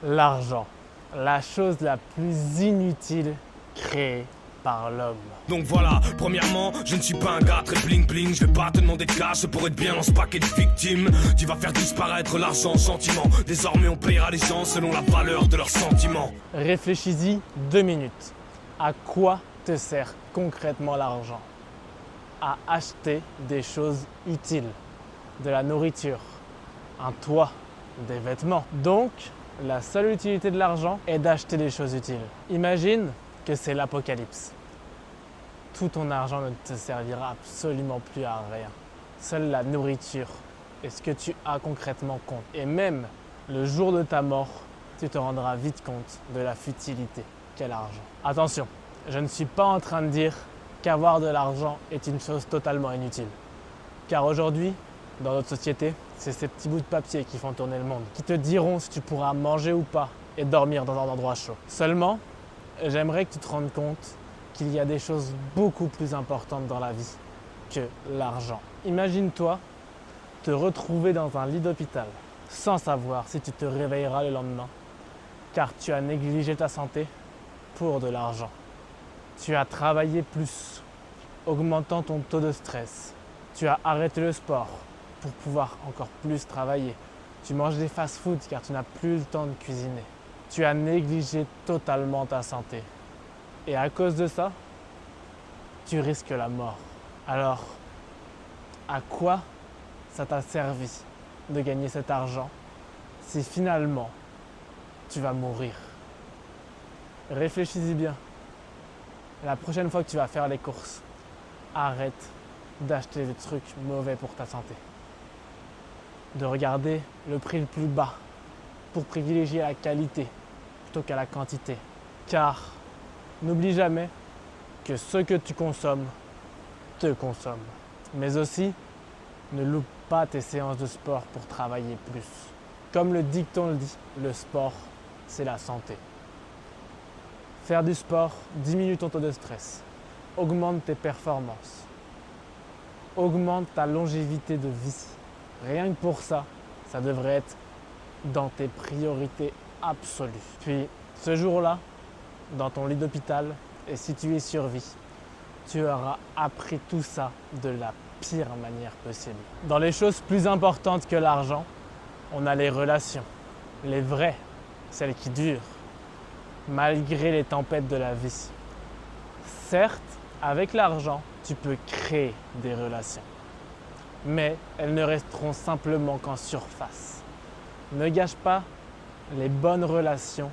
L'argent, la chose la plus inutile créée par l'homme. Donc voilà, premièrement, je ne suis pas un gars très bling bling. Je vais pas te demander de cash pour être bien dans ce paquet de victimes. Tu vas faire disparaître l'argent, sentiment. Désormais on payera les gens selon la valeur de leurs sentiments. Réfléchis-y 2 minutes. À quoi te sert concrètement l'argent? À acheter des choses utiles, de la nourriture, un toit, des vêtements. Donc, la seule utilité de l'argent est d'acheter des choses utiles. Imagine que c'est l'apocalypse. Tout ton argent ne te servira absolument plus à rien. Seule la nourriture et ce que tu as concrètement compte. Et même le jour de ta mort, tu te rendras vite compte de la futilité qu'est l'argent. Attention, je ne suis pas en train de dire qu'avoir de l'argent est une chose totalement inutile. Car aujourd'hui, dans notre société, c'est ces petits bouts de papier qui font tourner le monde, qui te diront si tu pourras manger ou pas et dormir dans un endroit chaud. Seulement, j'aimerais que tu te rendes compte qu'il y a des choses beaucoup plus importantes dans la vie que l'argent. Imagine-toi te retrouver dans un lit d'hôpital sans savoir si tu te réveilleras le lendemain, car tu as négligé ta santé pour de l'argent. Tu as travaillé plus, augmentant ton taux de stress. Tu as arrêté le sport pour pouvoir encore plus travailler. Tu manges des fast-foods car tu n'as plus le temps de cuisiner. Tu as négligé totalement ta santé. Et à cause de ça, tu risques la mort. Alors, à quoi ça t'a servi de gagner cet argent si finalement tu vas mourir? Réfléchis-y bien. La prochaine fois que tu vas faire les courses, arrête d'acheter des trucs mauvais pour ta santé. De regarder le prix le plus bas pour privilégier la qualité plutôt qu'à la quantité. Car n'oublie jamais que ce que tu consommes te consomme. Mais aussi, ne loupe pas tes séances de sport pour travailler plus. Comme le dicton le dit, le sport, c'est la santé. Faire du sport diminue ton taux de stress, augmente tes performances, augmente ta longévité de vie. Rien que pour ça, ça devrait être dans tes priorités absolues. Puis, ce jour-là, dans ton lit d'hôpital, et si tu es survie, tu auras appris tout ça de la pire manière possible. Dans les choses plus importantes que l'argent, on a les relations, les vraies, celles qui durent, malgré les tempêtes de la vie. Certes, avec l'argent, tu peux créer des relations, mais elles ne resteront simplement qu'en surface. Ne gâche pas les bonnes relations,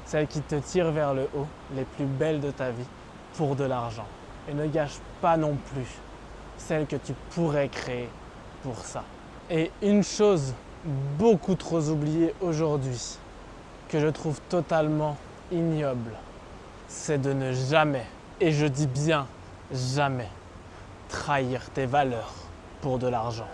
celles qui te tirent vers le haut, les plus belles de ta vie, pour de l'argent. Et ne gâche pas non plus celles que tu pourrais créer pour ça. Et une chose beaucoup trop oubliée aujourd'hui, que je trouve totalement ignoble, c'est de ne jamais, et je dis bien jamais, trahir tes valeurs pour de l'argent.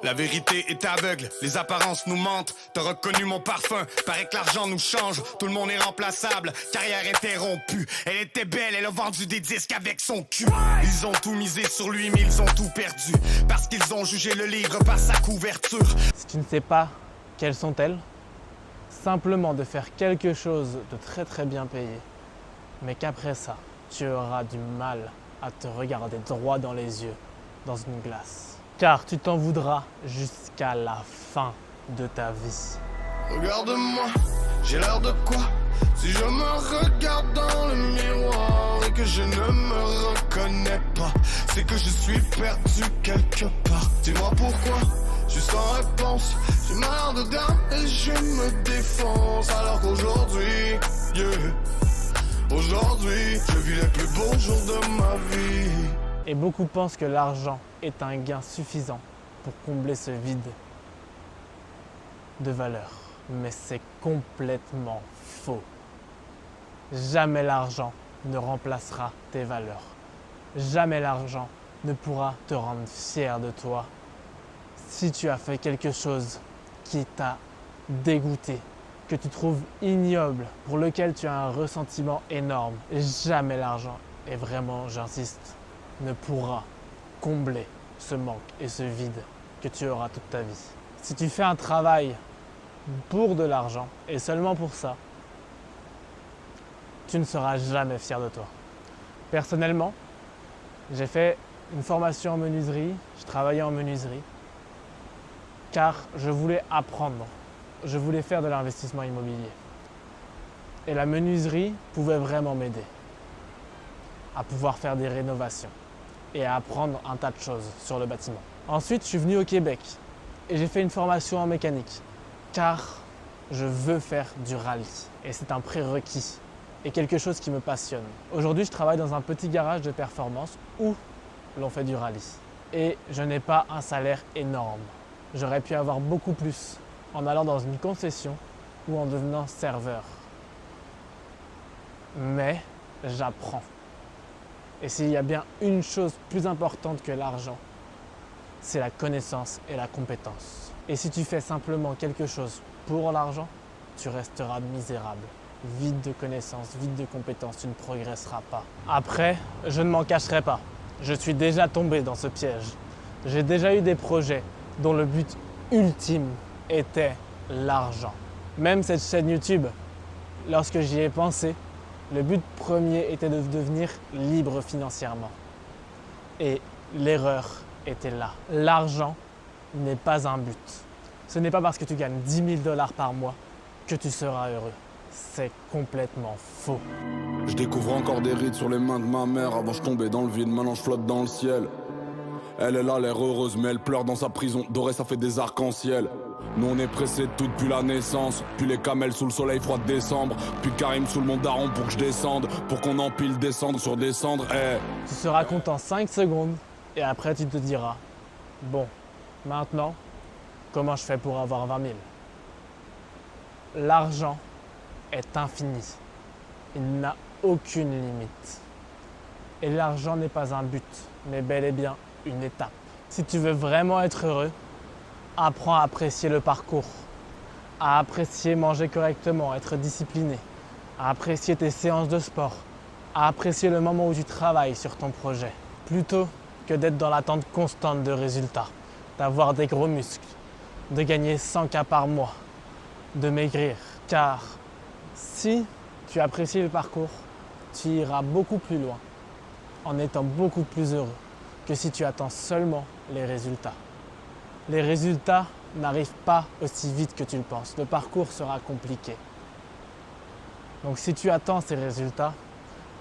La vérité est aveugle, les apparences nous mentent. T'as reconnu mon parfum, paraît que l'argent nous change. Tout le monde est remplaçable, carrière interrompue. Elle était belle, elle a vendu des disques avec son cul. Ils ont tout misé sur lui, mais ils ont tout perdu. Parce qu'ils ont jugé le livre par sa couverture. Si tu ne sais pas quelles sont-elles, simplement de faire quelque chose de très très bien payé, mais qu'après ça, tu auras du mal à te regarder droit dans les yeux dans une glace. Car tu t'en voudras jusqu'à la fin de ta vie. Regarde-moi, j'ai l'air de quoi? Si je me regarde dans le miroir et que je ne me reconnais pas, c'est que je suis perdu quelque part. Dis-moi pourquoi, je suis sans réponse. J'ai marre de dame et je me défonce. Alors qu'aujourd'hui, aujourd'hui, je vis les plus beaux jours de ma vie. Et beaucoup pensent que l'argent est un gain suffisant pour combler ce vide de valeur. Mais c'est complètement faux. Jamais l'argent ne remplacera tes valeurs. Jamais l'argent ne pourra te rendre fier de toi si tu as fait quelque chose qui t'a dégoûté, que tu trouves ignoble, pour lequel tu as un ressentiment énorme. Jamais l'argent, et vraiment j'insiste, ne pourra combler ce manque et ce vide que tu auras toute ta vie. Si tu fais un travail pour de l'argent, et seulement pour ça, tu ne seras jamais fier de toi. Personnellement, j'ai fait une formation en menuiserie, je travaillais en menuiserie, car je voulais apprendre, je voulais faire de l'investissement immobilier. Et la menuiserie pouvait vraiment m'aider à pouvoir faire des rénovations et à apprendre un tas de choses sur le bâtiment. Ensuite, je suis venu au Québec et j'ai fait une formation en mécanique, car je veux faire du rallye et c'est un prérequis et quelque chose qui me passionne. Aujourd'hui, je travaille dans un petit garage de performance où l'on fait du rallye et je n'ai pas un salaire énorme. J'aurais pu avoir beaucoup plus en allant dans une concession ou en devenant serveur. Mais j'apprends. Et s'il y a bien une chose plus importante que l'argent, c'est la connaissance et la compétence. Et si tu fais simplement quelque chose pour l'argent, tu resteras misérable. Vide de connaissances, vide de compétences, tu ne progresseras pas. Après, je ne m'en cacherai pas. Je suis déjà tombé dans ce piège. J'ai déjà eu des projets dont le but ultime était l'argent. Même cette chaîne YouTube, lorsque j'y ai pensé, le but premier était de devenir libre financièrement. Et l'erreur était là. L'argent n'est pas un but. Ce n'est pas parce que tu gagnes 10 000 $ par mois que tu seras heureux. C'est complètement faux. Je découvre encore des rides sur les mains de ma mère. Avant je tombais dans le vide, maintenant je flotte dans le ciel. Elle a l'air heureuse mais elle pleure dans sa prison dorée, ça fait des arcs-en-ciel. Nous on est pressés de tout depuis la naissance. Puis les camels sous le soleil froid de décembre. Puis Karim sous le mont daron pour que je descende. Pour qu'on empile descendre sur descendre. Tu seras content 5 secondes et après tu te diras, bon, maintenant, comment je fais pour avoir 20 000 ? L'argent est infini. Il n'a aucune limite. Et l'argent n'est pas un but, mais bel et bien une étape. Si tu veux vraiment être heureux, apprends à apprécier le parcours, à apprécier manger correctement, être discipliné, à apprécier tes séances de sport, à apprécier le moment où tu travailles sur ton projet, plutôt que d'être dans l'attente constante de résultats, d'avoir des gros muscles, de gagner 100 K par mois, de maigrir. Car si tu apprécies le parcours, tu iras beaucoup plus loin en étant beaucoup plus heureux que si tu attends seulement les résultats. Les résultats n'arrivent pas aussi vite que tu le penses. Le parcours sera compliqué. Donc si tu attends ces résultats,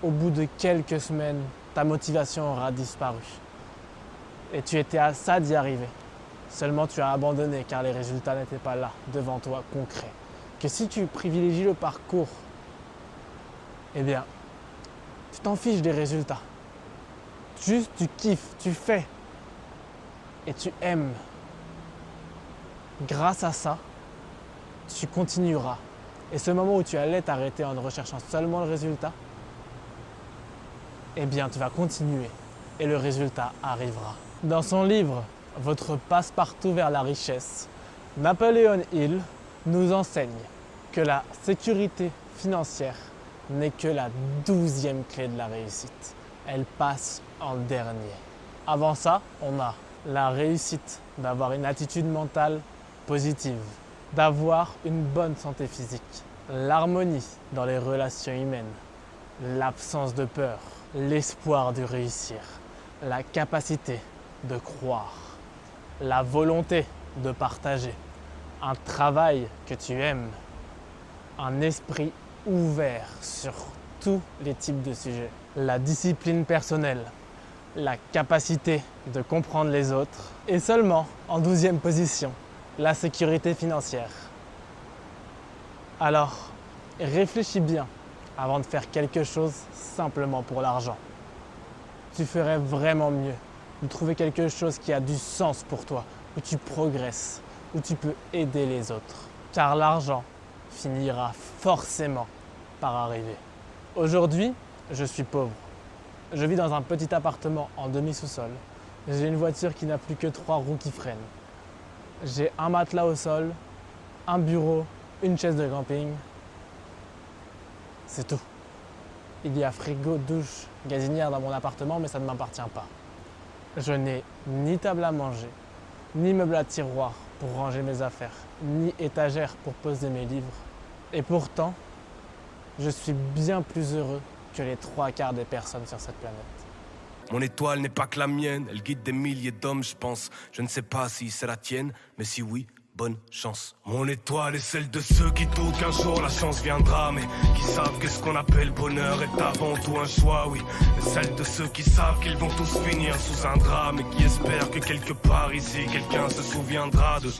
au bout de quelques semaines, ta motivation aura disparu. Et tu étais à ça d'y arriver. Seulement tu as abandonné car les résultats n'étaient pas là, devant toi, concrets. Que si tu privilégies le parcours, eh bien, tu t'en fiches des résultats. Juste tu kiffes, tu fais et tu aimes. Grâce à ça, tu continueras. Et ce moment où tu allais t'arrêter en recherchant seulement le résultat, eh bien tu vas continuer et le résultat arrivera. Dans son livre « Votre passe-partout vers la richesse », Napoléon Hill nous enseigne que la sécurité financière n'est que la 12e clé de la réussite. Elle passe en dernier. Avant ça, on a la réussite d'avoir une attitude mentale positive, d'avoir une bonne santé physique, l'harmonie dans les relations humaines, l'absence de peur, l'espoir de réussir, la capacité de croire, la volonté de partager, un travail que tu aimes, un esprit ouvert sur tous les types de sujets, la discipline personnelle, la capacité de comprendre les autres et seulement en 12e position, la sécurité financière. Alors, réfléchis bien avant de faire quelque chose simplement pour l'argent. Tu ferais vraiment mieux de trouver quelque chose qui a du sens pour toi, où tu progresses, où tu peux aider les autres. Car l'argent finira forcément par arriver. Aujourd'hui, je suis pauvre. Je vis dans un petit appartement en demi-sous-sol. J'ai une voiture qui n'a plus que 3 roues qui freinent. J'ai un matelas au sol, un bureau, une chaise de camping. C'est tout. Il y a frigo, douche, gazinière dans mon appartement, mais ça ne m'appartient pas. Je n'ai ni table à manger, ni meuble à tiroir pour ranger mes affaires, ni étagère pour poser mes livres. Et pourtant, je suis bien plus heureux que les 3/4 des personnes sur cette planète. Mon étoile n'est pas que la mienne, elle guide des milliers d'hommes, je pense. Je ne sais pas si c'est la tienne, mais si oui, bonne chance. Mon étoile est celle de ceux qui doutent qu'un jour la chance viendra, mais qui savent que ce qu'on appelle bonheur est avant tout un choix, oui. Et celle de ceux qui savent qu'ils vont tous finir sous un drame, et qui espèrent que quelque part ici, quelqu'un se souviendra de...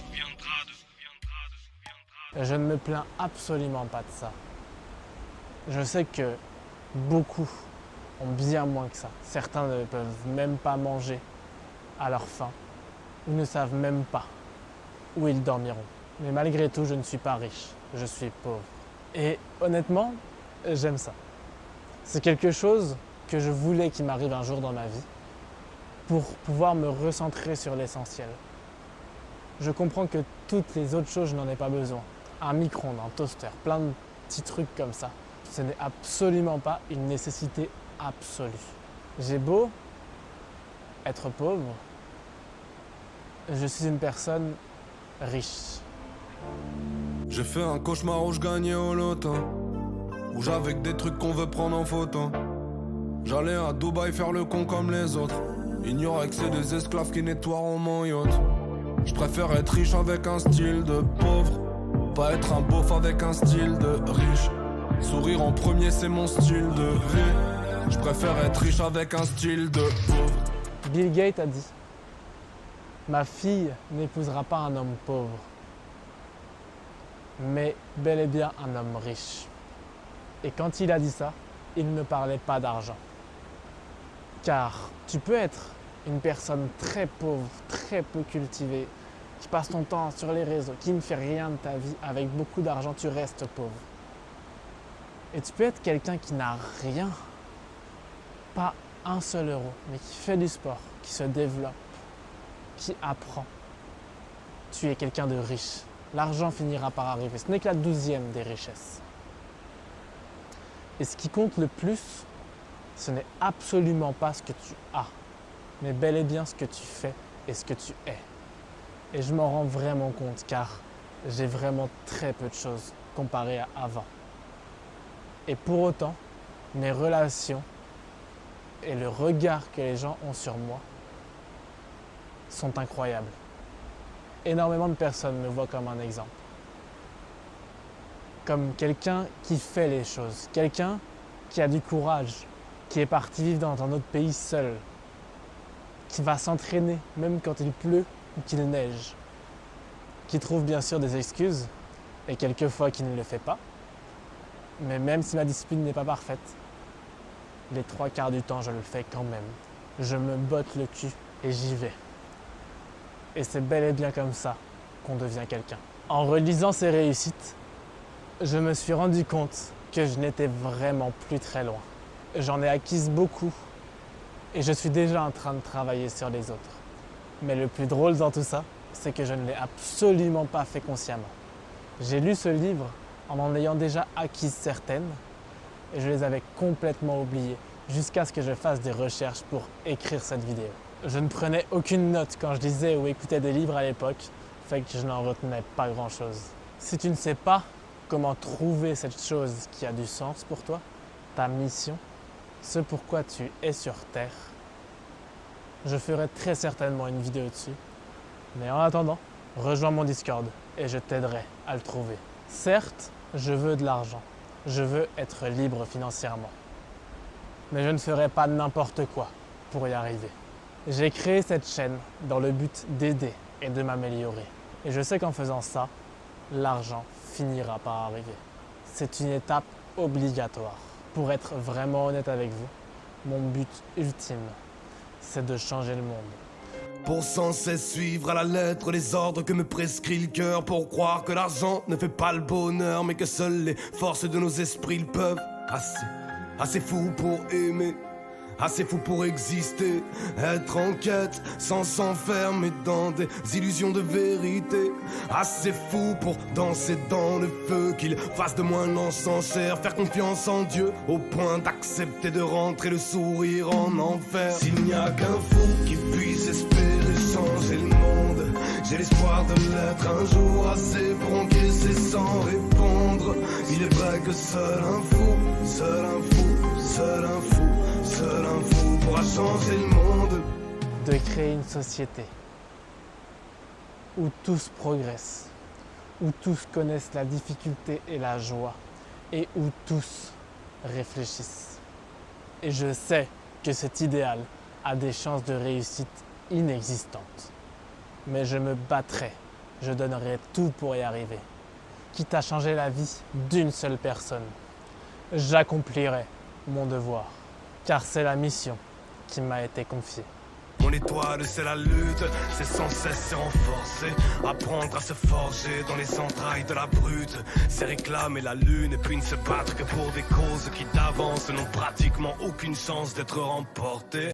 Je ne me plains absolument pas de ça. Je sais que beaucoup ont bien moins que ça. Certains ne peuvent même pas manger à leur faim ou ne savent même pas où ils dormiront. Mais malgré tout, je ne suis pas riche, je suis pauvre. Et honnêtement, j'aime ça. C'est quelque chose que je voulais qu'il m'arrive un jour dans ma vie pour pouvoir me recentrer sur l'essentiel. Je comprends que toutes les autres choses, je n'en ai pas besoin. Un micro-ondes, un toaster, plein de petits trucs comme ça. Ce n'est absolument pas une nécessité absolue. J'ai beau être pauvre, je suis une personne riche. J'ai fait un cauchemar où je gagnais au loto, où j'avais que des trucs qu'on veut prendre en photo. J'allais à Dubaï faire le con comme les autres, ignorer que c'est des esclaves qui nettoieront mon yacht. Je préfère être riche avec un style de pauvre, pas être un beauf avec un style de riche. Sourire en premier, c'est mon style de vie. Je préfère être riche avec un style de pauvre. Bill Gates a dit « Ma fille n'épousera pas un homme pauvre, mais bel et bien un homme riche. » Et quand il a dit ça, il ne parlait pas d'argent. Car tu peux être une personne très pauvre, très peu cultivée, qui passe ton temps sur les réseaux, qui ne fait rien de ta vie, avec beaucoup d'argent, tu restes pauvre. Et tu peux être quelqu'un qui n'a rien, pas un seul euro, mais qui fait du sport, qui se développe, qui apprend. Tu es quelqu'un de riche. L'argent finira par arriver. Ce n'est que la 12e des richesses. Et ce qui compte le plus, ce n'est absolument pas ce que tu as, mais bel et bien ce que tu fais et ce que tu es. Et je m'en rends vraiment compte car j'ai vraiment très peu de choses comparé à avant. Et pour autant, mes relations et le regard que les gens ont sur moi sont incroyables. Énormément de personnes me voient comme un exemple. Comme quelqu'un qui fait les choses, quelqu'un qui a du courage, qui est parti vivre dans un autre pays seul, qui va s'entraîner même quand il pleut ou qu'il neige, qui trouve bien sûr des excuses et quelquefois qui ne le fait pas. Mais même si ma discipline n'est pas parfaite, les 3/4 du temps, je le fais quand même. Je me botte le cul et j'y vais. Et c'est bel et bien comme ça qu'on devient quelqu'un. En relisant ces réussites, je me suis rendu compte que je n'étais vraiment plus très loin. J'en ai acquis beaucoup et je suis déjà en train de travailler sur les autres. Mais le plus drôle dans tout ça, c'est que je ne l'ai absolument pas fait consciemment. J'ai lu ce livre en ayant déjà acquis certaines et je les avais complètement oubliées jusqu'à ce que je fasse des recherches pour écrire cette vidéo. Je ne prenais aucune note quand je lisais ou écoutais des livres à l'époque, fait que je n'en retenais pas grand-chose. Si tu ne sais pas comment trouver cette chose qui a du sens pour toi, ta mission, ce pourquoi tu es sur Terre, je ferai très certainement une vidéo dessus. Mais en attendant, rejoins mon Discord et je t'aiderai à le trouver. Certes, je veux de l'argent. Je veux être libre financièrement. Mais je ne ferai pas n'importe quoi pour y arriver. J'ai créé cette chaîne dans le but d'aider et de m'améliorer. Et je sais qu'en faisant ça, l'argent finira par arriver. C'est une étape obligatoire. Pour être vraiment honnête avec vous, mon but ultime, c'est de changer le monde. Pour sans cesse suivre à la lettre les ordres que me prescrit le cœur. Pour croire que l'argent ne fait pas le bonheur, mais que seules les forces de nos esprits le peuvent. Assez fou pour aimer, assez fou pour exister. Être en quête sans s'enfermer dans des illusions de vérité. Assez fou pour danser dans le feu, qu'il fasse de moi l'encenchère. Faire confiance en Dieu au point d'accepter de rentrer le sourire en enfer. S'il n'y a qu'un fou qui puisse espérer changer le monde, J'ai l'espoir de l'être un jour, assez pour encaisser sans répondre. Il est vrai que seul un fou, seul un fou, seul un fou, seul un fou pourra changer le monde. De créer une société où tous progressent, où tous connaissent la difficulté et la joie, et où tous réfléchissent. Et je sais que cet idéal a des chances de réussite inexistantes. Mais je me battrai, je donnerai tout pour y arriver. Quitte à changer la vie d'une seule personne, j'accomplirai mon devoir, car c'est la mission qui m'a été confiée. Mon étoile, c'est la lutte, c'est sans cesse se renforcer. Apprendre à se forger dans les entrailles de la brute. C'est réclamer la lune et puis ne se battre que pour des causes qui d'avance n'ont pratiquement aucune chance d'être remportées.